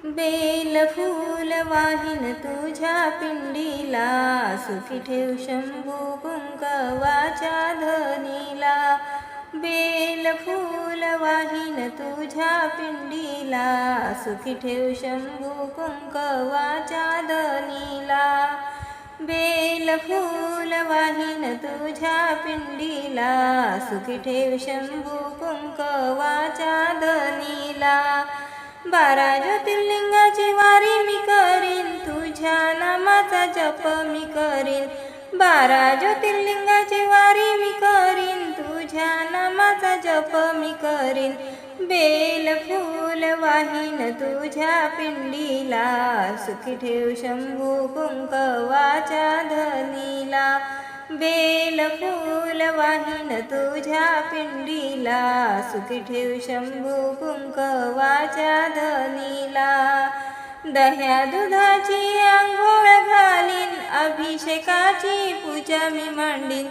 Bell फूल वाहीन तुझ्या पिंडीला, सुखी ठेव शंभू कुंकवाच्या धनीला. बेल फूल वाहीन तुझ्या पिंडीला, सुखी ठेव शंभू कुंकवाच्या धनीला. बेल फूल वाहीन तुझ्या पिंडीला, सुखी ठेव शंभू कुंकवाच्या धनीला. 12 ज्योतिर्लिंगाची वारी मी करीन, तुझ्या नामाचा जप मी करीन. 12 ज्योतिर्लिंगाची वारी मी करीन, तुझ्या नामाचा जप मी करीन. बेल फूल वाहीन तुझ्या पिंडीला, सुखी ठेव शंभू कुंकवाच्या धनीला. बेल फूल वाहीन तुझ्या पिंडीला, सुखी ठेव शंभू कुंकवाच्या धनीला. दह्या दुधाची आंघोळ घालीन, अभिषेकाची पूजा मी मांडीन.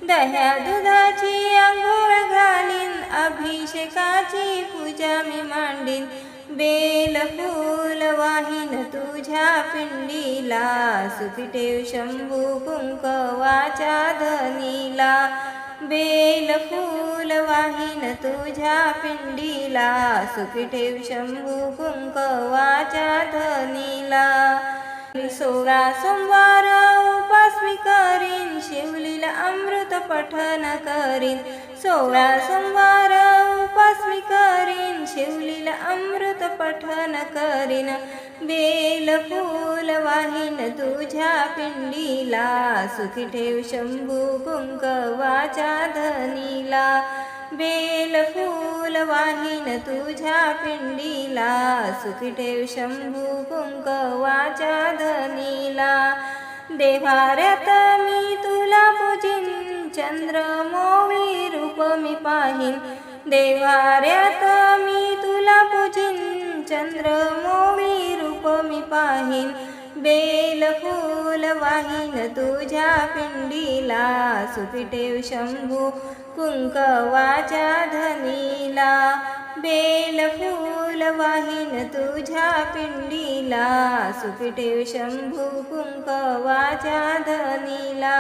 दह्या दुधाची आंघोळ घालीन, अभिषेकाची पूजा मी मांडीन. बेल फूल वाहीन तुझ्या पिंडीला, सुखी ठेव शंभू कुंकवाच्या धनीला. बेल फूल वाहीन तुझ्या पिंडीला, सुखी ठेव शंभू कुंकवाच्या धनीला. 16 सोमवार उपास मी करीन, शिवलीला अमृत पठन करीन. 16 सोमवार उपास मी करीन, शिवलीला अमृत पठन करीन. बेल फूल वाहीन तुझ्या पिंडीला, सुखी ठेव शंभू कुंकवाच्या धनीला. बेल फूल वाहीन तुझ्या पिंडीला, सुखी ठेव शंभू कुंकवाच्या धनीला. देव्हाऱ्यात मी तुला पूजीन, चंद्र मोळी रूप मी पाहीन. देव्हाऱ्यात मी तुला पूजीन, चंद्र मोळी रूप मी पाहीन. बेल फूल वाहीन तुझ्या पिंडीला, सुखी ठेव शंभू कुंकवाच्या धनीला. बेल फूल वाहीन तुझ्या पिंडीला, सुखी ठेव शंभू कुंकवाच्या धनीला.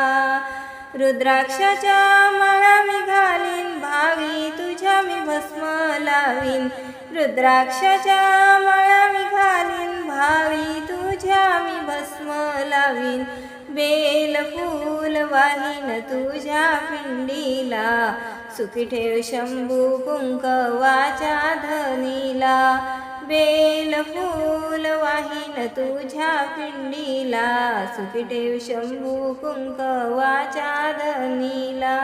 रुद्राक्षाच्या माळा मी घालीन, भावी तुझ्या मी भस्म लावीन. रुद्राक्षाच्या माळा मी घालीन, भावी तुझ्या मी भस्म लावीन. बेल फूल वाहीन तुझ्या पिंडीला, सुखी ठेव शंभू कुंकवाच्या धनीला. बेल फूल वाहीन तुझ्या पिंडीला, सुखी ठेव शंभू कुंकवाच्या धनीला.